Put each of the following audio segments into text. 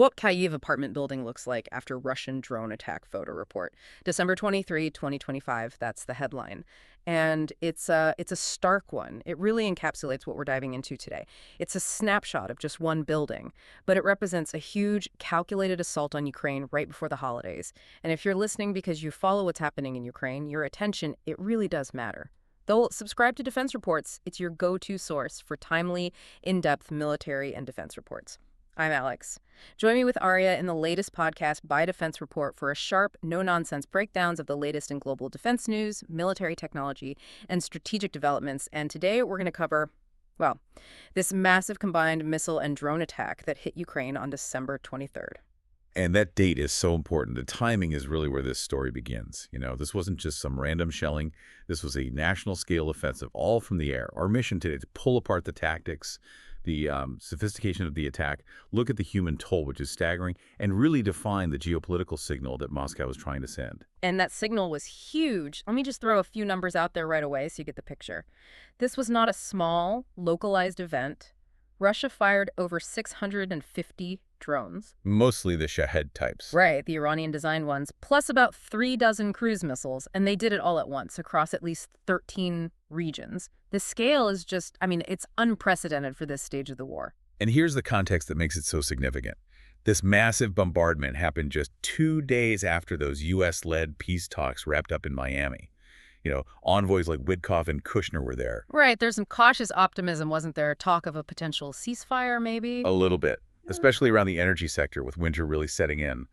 What Kyiv apartment building looks like after Russian drone attack photo report. December 23, 2025, that's the headline. And it's a stark one. It really encapsulates what we're diving into today. It's a snapshot of just one building, but it represents a huge, calculated assault on Ukraine right before the holidays. And if you're listening because you follow what's happening in Ukraine, your attention, it really does matter. Though subscribe to Defense Reports, it's your go-to source for timely, in-depth military and defense reports. I'm Alex. Join me with Arya in the latest podcast by Defense Report for a sharp, no-nonsense breakdowns of the latest in global defense news, military technology, and strategic developments. And today we're going to cover, well, this massive combined missile and drone attack that hit Ukraine on December 23rd. And that date is so important. The timing is really where this story begins. This wasn't just some random shelling. This was a national-scale offensive, all from the air. Our mission today is to pull apart the tactics, the sophistication of the attack, look at the human toll, which is staggering, and really define the geopolitical signal that Moscow was trying to send. And that signal was huge. Let me just throw a few numbers out there right away so you get the picture. This was not a small, localized event. Russia fired over 650 drones. Mostly the Shahed types. Right, the Iranian-designed ones, plus about 36 cruise missiles, and they did it all at once across at least 13 regions. The scale is just, it's unprecedented for this stage of the war. And here's the context that makes it so significant. This massive bombardment happened just 2 days after those U.S.-led peace talks wrapped up in Miami. Envoys like Witkoff and Kushner were there. Right, there's some cautious optimism, wasn't there? Talk of a potential ceasefire, maybe? A little bit, especially around the energy sector with winter really setting in.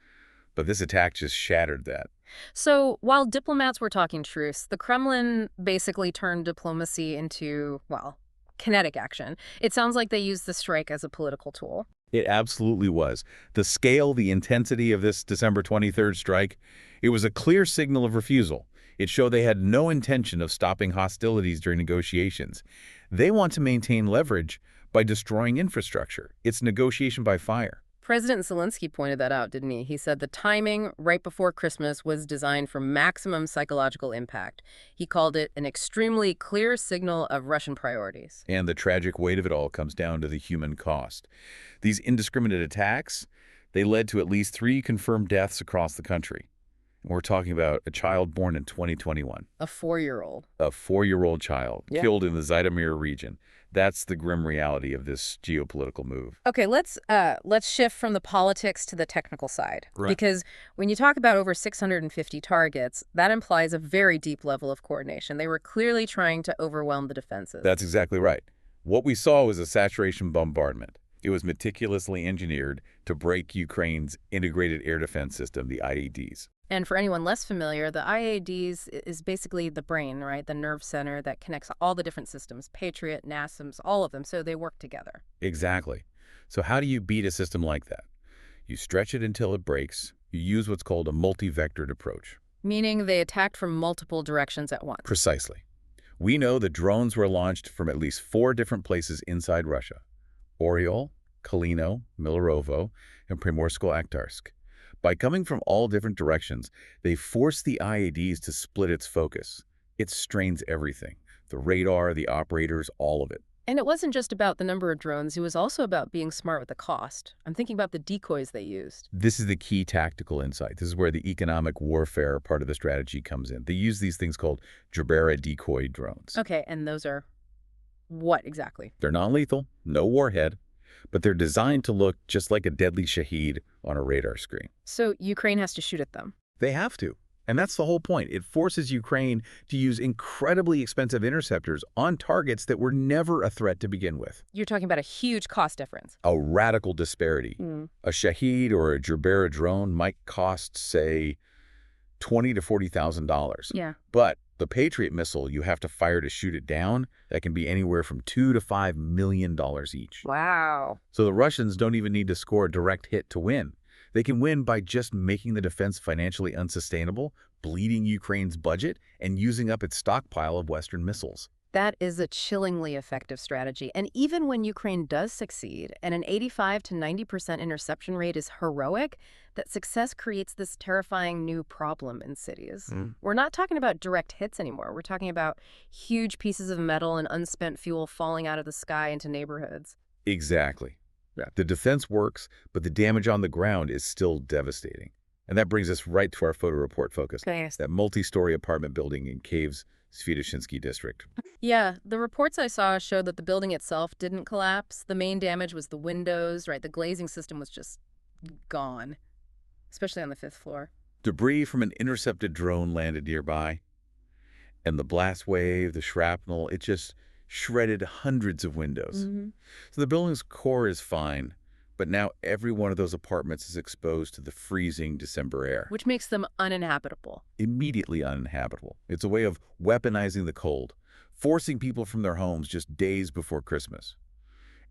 But this attack just shattered that. So while diplomats were talking truce, the Kremlin basically turned diplomacy into, well, kinetic action. It sounds like they used the strike as a political tool. It absolutely was. The scale, the intensity of this December 23rd strike, it was a clear signal of refusal. It showed they had no intention of stopping hostilities during negotiations. They want to maintain leverage by destroying infrastructure. It's negotiation by fire. President Zelensky pointed that out, didn't he? He said the timing right before Christmas was designed for maximum psychological impact. He called it an extremely clear signal of Russian priorities. And the tragic weight of it all comes down to the human cost. These indiscriminate attacks, they led to at least 3 confirmed deaths across the country. We're talking about a child born in 2021. A 4-year-old. A 4-year-old child Yeah. killed in the Zhytomyr region. That's the grim reality of this geopolitical move. Okay, let's shift from the politics to the technical side. Right. Because when you talk about over 650 targets, that implies a very deep level of coordination. They were clearly trying to overwhelm the defenses. That's exactly right. What we saw was a saturation bombardment. It was meticulously engineered to break Ukraine's integrated air defense system, the IEDs. And for anyone less familiar, the IADs is basically the brain, right? The nerve center that connects all the different systems, Patriot, NASAMS, all of them, so they work together. Exactly. So how do you beat a system like that? You stretch it until it breaks. You use what's called a multi-vectored approach. Meaning they attacked from multiple directions at once. Precisely. We know that drones were launched from at least 4 different places inside Russia: Oriol, Kalino, Milarovo, and Primorsko-Akhtarsk. By coming from all different directions, they force the IEDs to split its focus. It strains everything: the radar, the operators, all of it. And it wasn't just about the number of drones, it was also about being smart with the cost. I'm thinking about the decoys they used. This is the key tactical insight. This is where the economic warfare part of the strategy comes in. They use these things called Gerbera decoy drones. Okay, and those are what exactly? They're non-lethal, no warhead, but they're designed to look just like a deadly Shahed on a radar screen. So Ukraine has to shoot at them. They have to. And that's the whole point. It forces Ukraine to use incredibly expensive interceptors on targets that were never a threat to begin with. You're talking about a huge cost difference. A radical disparity. A Shahed or a Gerbera drone might cost, say, $20,000 to $40,000. Yeah. But the Patriot missile you have to fire to shoot it down, that can be anywhere from $2 to $5 million each. Wow. So the Russians don't even need to score a direct hit to win. They can win by just making the defense financially unsustainable, bleeding Ukraine's budget, and using up its stockpile of Western missiles. That is a chillingly effective strategy. And even when Ukraine does succeed, and an 85 to 90% interception rate is heroic, that success creates this terrifying new problem in cities. We're not talking about direct hits anymore. We're talking about huge pieces of metal and unspent fuel falling out of the sky into neighborhoods. Exactly. Yeah. The defense works, but the damage on the ground is still devastating. And that brings us right to our photo report focus, Okay. that multi-story apartment building in Kyiv's Sviatoshinsky district. Yeah, the reports I saw showed that the building itself didn't collapse. The main damage was the windows, right? The glazing system was just gone, especially on the fifth floor. Debris from an intercepted drone landed nearby, and the blast wave, the shrapnel, it just shredded hundreds of windows. Hmm. So the building's core is fine, but now every one of those apartments is exposed to the freezing December air. Which makes them uninhabitable. Immediately uninhabitable. It's a way of weaponizing the cold, forcing people from their homes just days before Christmas.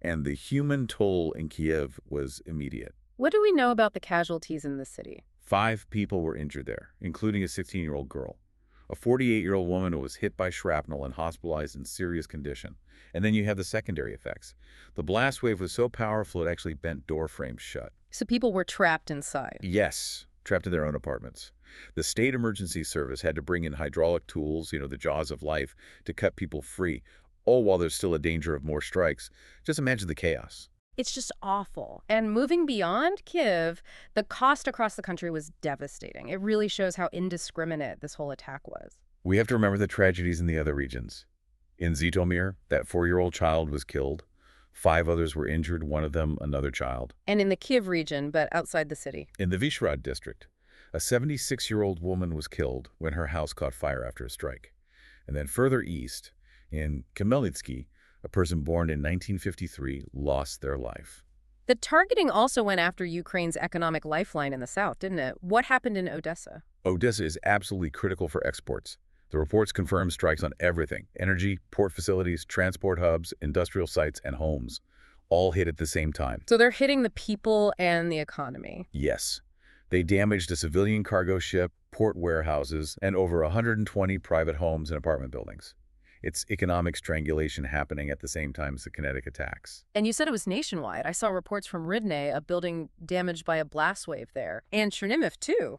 And the human toll in Kyiv was immediate. What do we know about the casualties in the city? 5 people were injured there, including a 16-year-old girl. A 48-year-old woman was hit by shrapnel and hospitalized in serious condition. And then you have the secondary effects. The blast wave was so powerful it actually bent door frames shut. So people were trapped inside. Yes, trapped in their own apartments. The state emergency service had to bring in hydraulic tools, the jaws of life, to cut people free, all while there's still a danger of more strikes. Just imagine the chaos. It's just awful. And moving beyond Kyiv, the cost across the country was devastating. It really shows how indiscriminate this whole attack was. We have to remember the tragedies in the other regions. In Zhytomyr, that 4-year-old child was killed. 5 others were injured, one of them another child. And in the Kyiv region, but outside the city. In the Vyshhrad district, a 76-year-old woman was killed when her house caught fire after a strike. And then further east, in Khmelnytsky, a person born in 1953 lost their life. The targeting also went after Ukraine's economic lifeline in the south, didn't it? What happened in Odessa? Odessa is absolutely critical for exports. The reports confirm strikes on everything: energy, port facilities, transport hubs, industrial sites, and homes. All hit at the same time. So they're hitting the people and the economy. Yes. They damaged a civilian cargo ship, port warehouses, and over 120 private homes and apartment buildings. It's economic strangulation happening at the same time as the kinetic attacks. And you said it was nationwide. I saw reports from Rivne, a building damaged by a blast wave there. And Chernihiv, too.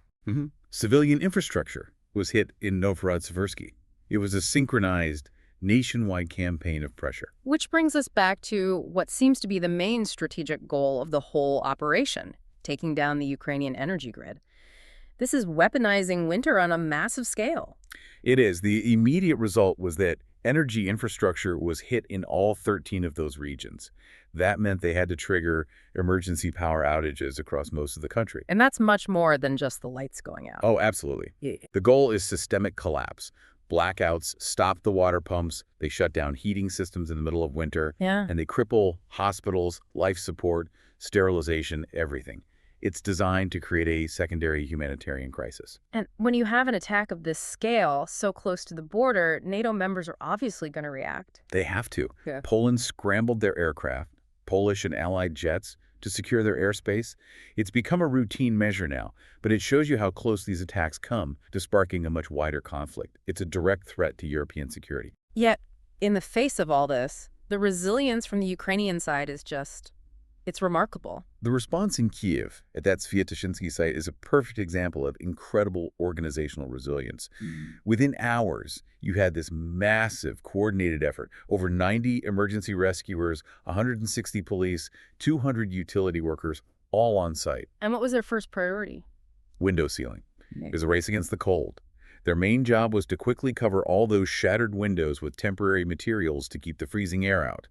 Civilian infrastructure was hit in Novhorod-Seversky. It was a synchronized, nationwide campaign of pressure. Which brings us back to what seems to be the main strategic goal of the whole operation, taking down the Ukrainian energy grid. This is weaponizing winter on a massive scale. It is. The immediate result was that energy infrastructure was hit in all 13 of those regions. That meant they had to trigger emergency power outages across most of the country. And that's much more than just the lights going out. Oh, absolutely. Yeah. The goal is systemic collapse. Blackouts stop the water pumps, they shut down heating systems in the middle of winter, Yeah. and they cripple hospitals, life support, sterilization, everything. It's designed to create a secondary humanitarian crisis. And when you have an attack of this scale so close to the border, NATO members are obviously going to react. They have to. Yeah. Poland scrambled their aircraft, Polish and Allied jets, to secure their airspace. It's become a routine measure now, but it shows you how close these attacks come to sparking a much wider conflict. It's a direct threat to European security. Yet, in the face of all this, the resilience from the Ukrainian side is it's remarkable. The response in Kyiv at that Sviatoshinsky site is a perfect example of incredible organizational resilience. Within hours, you had this massive coordinated effort. Over 90 emergency rescuers, 160 police, 200 utility workers, all on site. And what was their first priority? Window sealing. It was a race against the cold. Their main job was to quickly cover all those shattered windows with temporary materials to keep the freezing air out.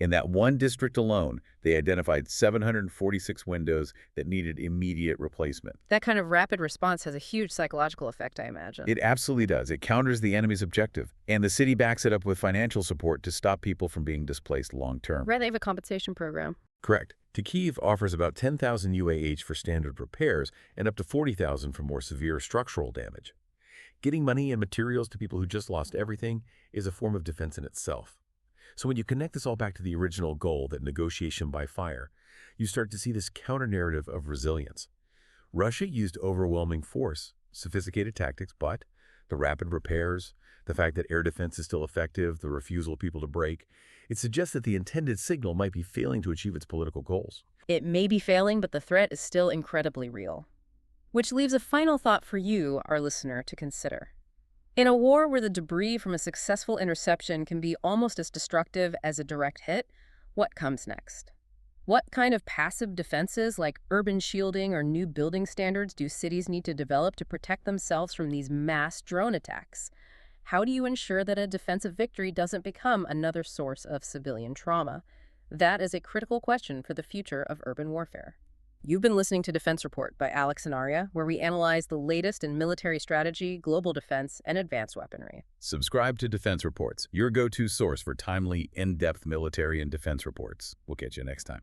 In that one district alone, they identified 746 windows that needed immediate replacement. That kind of rapid response has a huge psychological effect, I imagine. It absolutely does. It counters the enemy's objective, and the city backs it up with financial support to stop people from being displaced long-term. Right, they have a compensation program. Correct. Kyiv offers about 10,000 UAH for standard repairs and up to 40,000 for more severe structural damage. Getting money and materials to people who just lost everything is a form of defense in itself. So when you connect this all back to the original goal, that negotiation by fire, you start to see this counter-narrative of resilience. Russia used overwhelming force, sophisticated tactics, but the rapid repairs, the fact that air defense is still effective, the refusal of people to break, it suggests that the intended signal might be failing to achieve its political goals. It may be failing, but the threat is still incredibly real. Which leaves a final thought for you, our listener, to consider. In a war where the debris from a successful interception can be almost as destructive as a direct hit, what comes next? What kind of passive defenses, like urban shielding or new building standards, do cities need to develop to protect themselves from these mass drone attacks? How do you ensure that a defensive victory doesn't become another source of civilian trauma? That is a critical question for the future of urban warfare. You've been listening to Defense Report by Alex and Arya, where we analyze the latest in military strategy, global defense, and advanced weaponry. Subscribe to Defense Reports, your go-to source for timely, in-depth military and defense reports. We'll catch you next time.